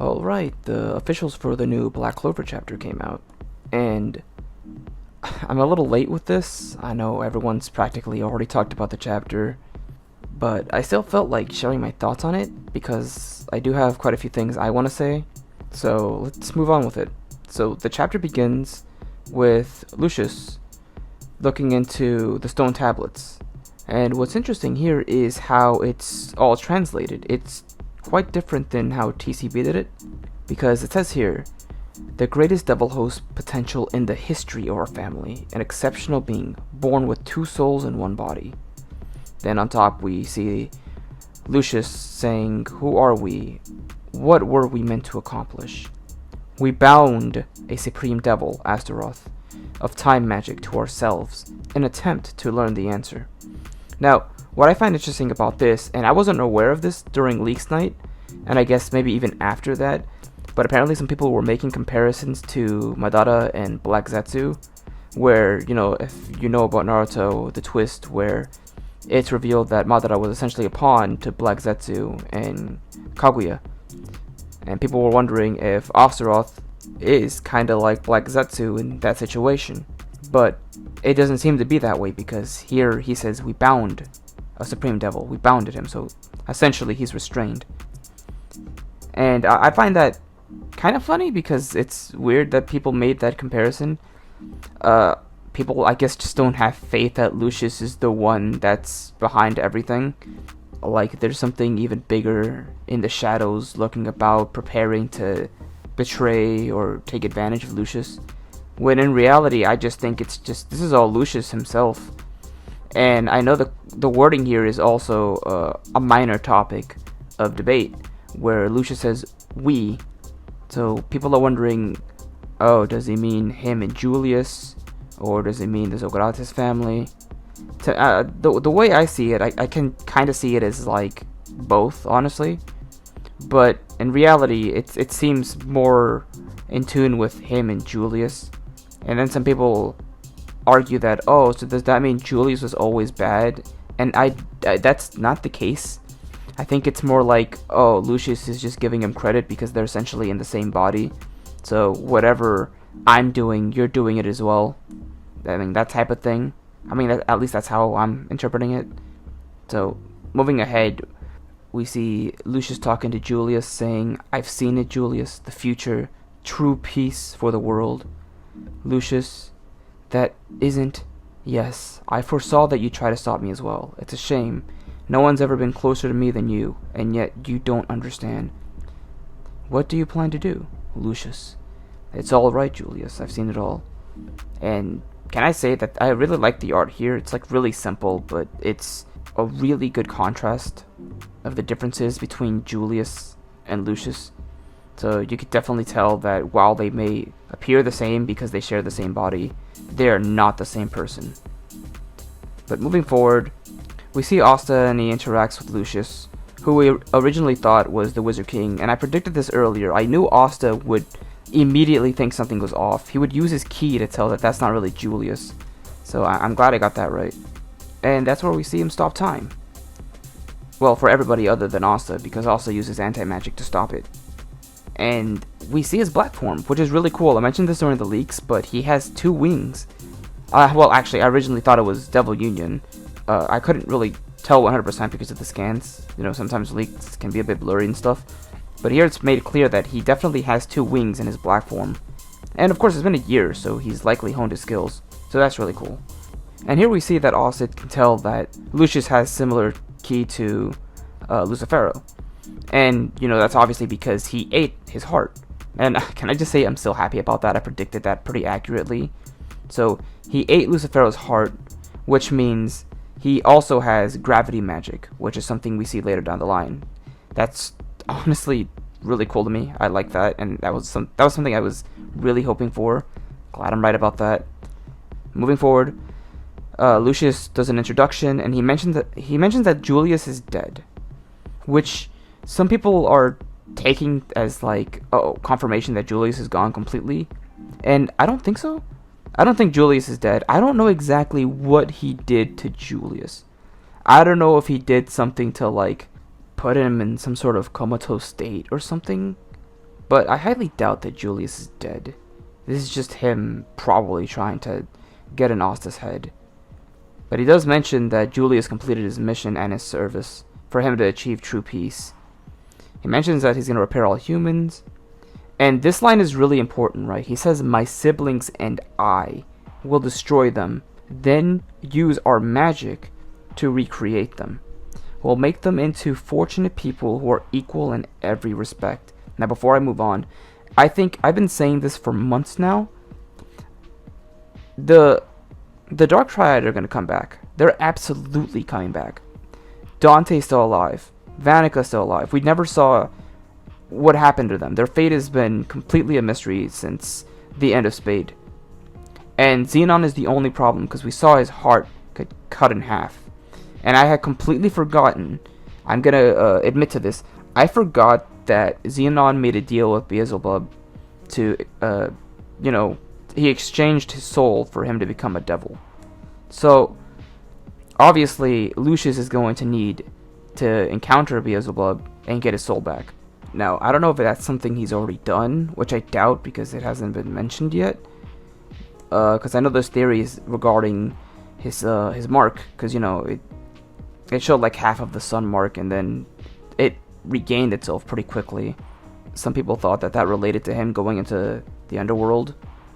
Alright, the officials for the new Black Clover chapter came out, and I'm a little late with this. I know everyone's practically already talked about the chapter, but I still felt like sharing my thoughts on it because I do have quite a few things I want to say, so let's move on with it. So the chapter begins with Lucius looking into the stone tablets, and what's interesting here is how it's all translated. It's quite different than how TCB did it, because it says here, the greatest devil host potential in the history of our family, an exceptional being, born with two souls in one body. Then on top we see Lucius saying, who are we? What were we meant to accomplish? We bound a supreme devil, Astaroth, of time magic to ourselves, in an attempt to learn the answer. Now, what I find interesting about this, and I wasn't aware of this during Leaks Night, and I guess maybe even after that, but apparently some people were making comparisons to Madara and Black Zetsu, where, if you know about Naruto, the twist where it's revealed that Madara was essentially a pawn to Black Zetsu and Kaguya. And people were wondering if Astaroth is kind of like Black Zetsu in that situation. But it doesn't seem to be that way, because here he says we bound a supreme devil. We bounded him, so essentially he's restrained. And I find that kind of funny, because it's weird that people made that comparison. People, I guess, just don't have faith that Lucius is the one that's behind everything. Like, there's something even bigger in the shadows lurking about, preparing to betray or take advantage of Lucius. When in reality, I just think this is all Lucius himself. And I know the wording here is also a minor topic of debate, where Lucius says, we. So people are wondering, oh, does he mean him and Julius? Or does he mean the Zogratis family? The way I see it, I can kind of see it as like both, honestly. But in reality, it seems more in tune with him and Julius. And then some people argue that, oh, so does that mean Julius was always bad? And that's not the case. I think it's more like, oh, Lucius is just giving him credit because they're essentially in the same body. So whatever I'm doing, you're doing it as well. I mean, that type of thing. I mean, at least that's how I'm interpreting it. So, moving ahead, we see Lucius talking to Julius, saying, I've seen it, Julius, the future, true peace for the world. Lucius, that isn't... Yes, I foresaw that you'd try to stop me as well. It's a shame. No one's ever been closer to me than you, and yet you don't understand. What do you plan to do, Lucius? It's all right, Julius. I've seen it all. And can I say that I really like the art here? It's like really simple, but it's a really good contrast of the differences between Julius and Lucius. So you could definitely tell that while they may appear the same because they share the same body, they are not the same person. But moving forward, we see Asta and he interacts with Lucius, who we originally thought was the Wizard King, and I predicted this earlier. I knew Asta would immediately think something was off. He would use his key to tell that that's not really Julius. So I'm glad I got that right. And that's where we see him stop time. Well, for everybody other than Asta, because Asta uses anti-magic to stop it. And we see his black form, which is really cool. I mentioned this during the leaks, but he has two wings. Well, actually, I originally thought it was Devil Union. I couldn't really tell 100% because of the scans. Sometimes leaks can be a bit blurry and stuff. But here it's made clear that he definitely has two wings in his black form. And of course it's been a year, so he's likely honed his skills. So that's really cool. And here we see that Asta can tell that Lucius has similar ki to Lucifero. And, that's obviously because he ate his heart. And can I just say I'm still happy about that? I predicted that pretty accurately. So he ate Lucifero's heart, which means he also has gravity magic, which is something we see later down the line. That's honestly really cool to me. I like that, and that was something I was really hoping for. Glad I'm right about that. Moving forward, Lucius does an introduction, and he mentions that Julius is dead, which some people are taking as like, confirmation that Julius is gone completely, and I don't think so. I don't think Julius is dead. I don't know exactly what he did to Julius. I don't know if he did something to like put him in some sort of comatose state or something, But I highly doubt that Julius is dead. This is just him probably trying to get in Asta's head. But he does mention that Julius completed his mission and his service for him to achieve true peace. He mentions that he's going to repair all humans. And this line is really important, right? He says, "My siblings and I will destroy them, then use our magic to recreate them. We'll make them into fortunate people who are equal in every respect." Now, before I move on, I think I've been saying this for months now. The Dark Triad are going to come back. They're absolutely coming back. Dante's still alive. Vanica's still alive. We never saw what happened to them. Their fate has been completely a mystery since the end of Spade. And Xenon is the only problem because we saw his heart get cut in half. And I had completely forgotten, I'm going to admit to this, I forgot that Xenon made a deal with Beelzebub to, he exchanged his soul for him to become a devil. So, obviously, Lucius is going to need to encounter Beelzebub and get his soul back. Now, I don't know if that's something he's already done, which I doubt because it hasn't been mentioned yet. Because I know there's theories regarding his mark, because, it showed like half of the sun mark, and then it regained itself pretty quickly. Some people thought that related to him going into the underworld,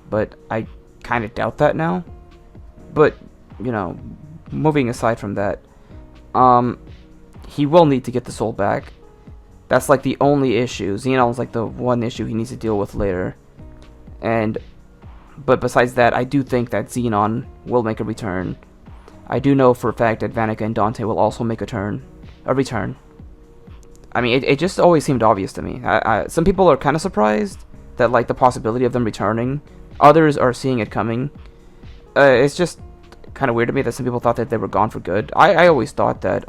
but I kind of doubt that now. But, moving aside from that, he will need to get the soul back. That's like the only issue. Xenon's like the one issue he needs to deal with later. But besides that, I do think that Xenon will make a return. I do know for a fact that Vanica and Dante will also make a return. I mean, it just always seemed obvious to me. Some people are kind of surprised that, like, the possibility of them returning. Others are seeing it coming. It's just kind of weird to me that some people thought that they were gone for good. I always thought that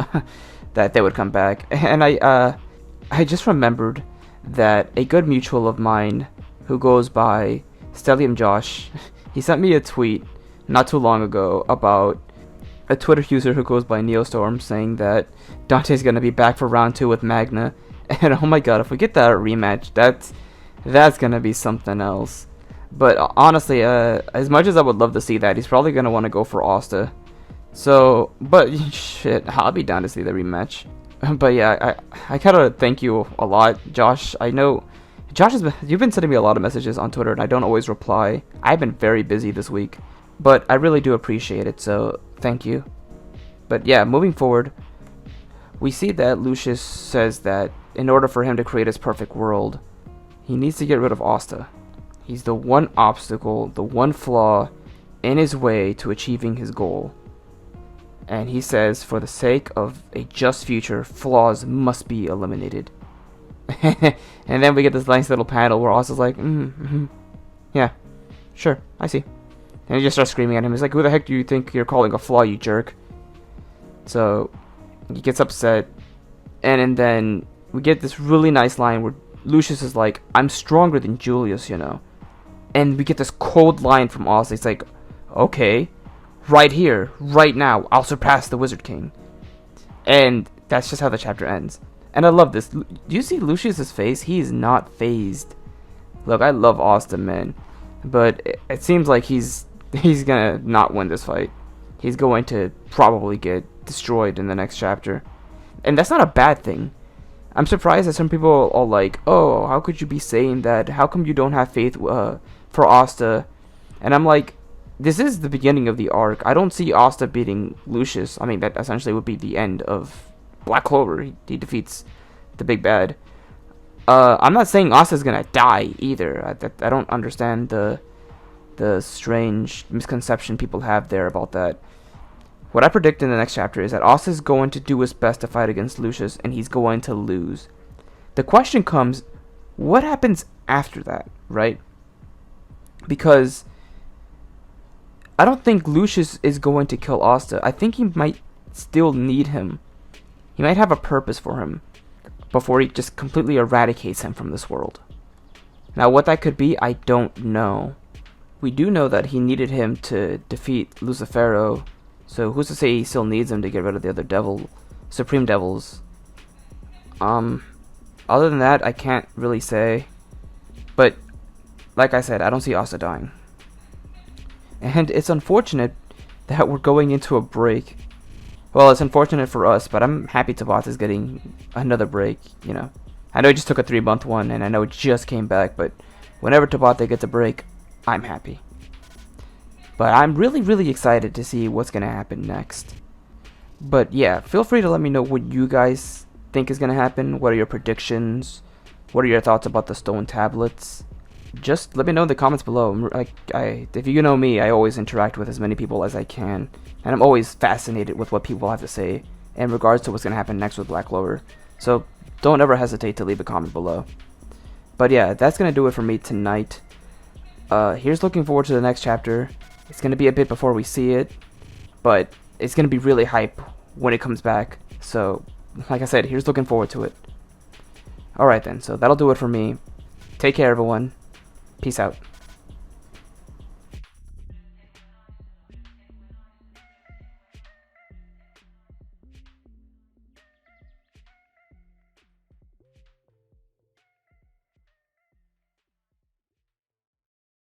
that they would come back. And I just remembered that a good mutual of mine who goes by Stellium Josh, he sent me a tweet not too long ago about a Twitter user who goes by Neostorm saying that Dante's gonna be back for round 2 with Magna, and oh my god, if we get that rematch, that's gonna be something else. But honestly, as much as I would love to see that, he's probably gonna want to go for Asta. So, but shit, I'll be down to see the rematch. But yeah, I gotta thank you a lot, Josh. I know you've been sending me a lot of messages on Twitter, and I don't always reply. I've been very busy this week, but I really do appreciate it, so thank you. But yeah, moving forward, we see that Lucius says that in order for him to create his perfect world, he needs to get rid of Asta. He's the one obstacle, the one flaw in his way to achieving his goal. And he says, for the sake of a just future, flaws must be eliminated. And then we get this nice little panel where Asta's like, yeah, sure, I see. And he just starts screaming at him. He's like, who the heck do you think you're calling a flaw, you jerk? So he gets upset. And then we get this really nice line where Lucius is like, I'm stronger than Julius, And we get this cold line from Asta. It's like, okay, right here, right now, I'll surpass the Wizard King. And that's just how the chapter ends. And I love this. Do you see Lucius's face? He is not phased. Look, I love Asta, man. But it seems like he's gonna not win this fight. He's going to probably get destroyed in the next chapter. And that's not a bad thing. I'm surprised that some people are like, oh, how could you be saying that? How come you don't have faith for Asta? And I'm like, this is the beginning of the arc. I don't see Asta beating Lucius. I mean, that essentially would be the end of Black Clover. He defeats the big bad. I'm not saying Asta's gonna die either. I don't understand the strange misconception people have there about that. What I predict in the next chapter is that Asta's going to do his best to fight against Lucius, and he's going to lose. The question comes, what happens after that, right? Because I don't think Lucius is going to kill Asta. I think he might still need him. He might have a purpose for him before he just completely eradicates him from this world. Now, what that could be, I don't know. We do know that he needed him to defeat Lucifero, so who's to say he still needs him to get rid of the other Supreme Devils? Other than that, I can't really say. like I said, I don't see Asta dying. And it's unfortunate that we're going into a break. Well, it's unfortunate for us, but I'm happy Tabata's getting another break, you know. I know he just took a 3-month one, and I know it just came back, but whenever Tabata gets a break, I'm happy. But I'm really, really excited to see what's going to happen next. But yeah, feel free to let me know what you guys think is going to happen. What are your predictions? What are your thoughts about the stone tablets? Just let me know in the comments below. If you know me, I always interact with as many people as I can, and I'm always fascinated with what people have to say in regards to what's going to happen next with Black Clover. So don't ever hesitate to leave a comment below. But yeah, that's going to do it for me tonight. Here's looking forward to the next chapter. It's going to be a bit before we see it, but it's going to be really hype when it comes back. So, like I said, here's looking forward to it. Alright then, so that'll do it for me. Take care, everyone. Peace out.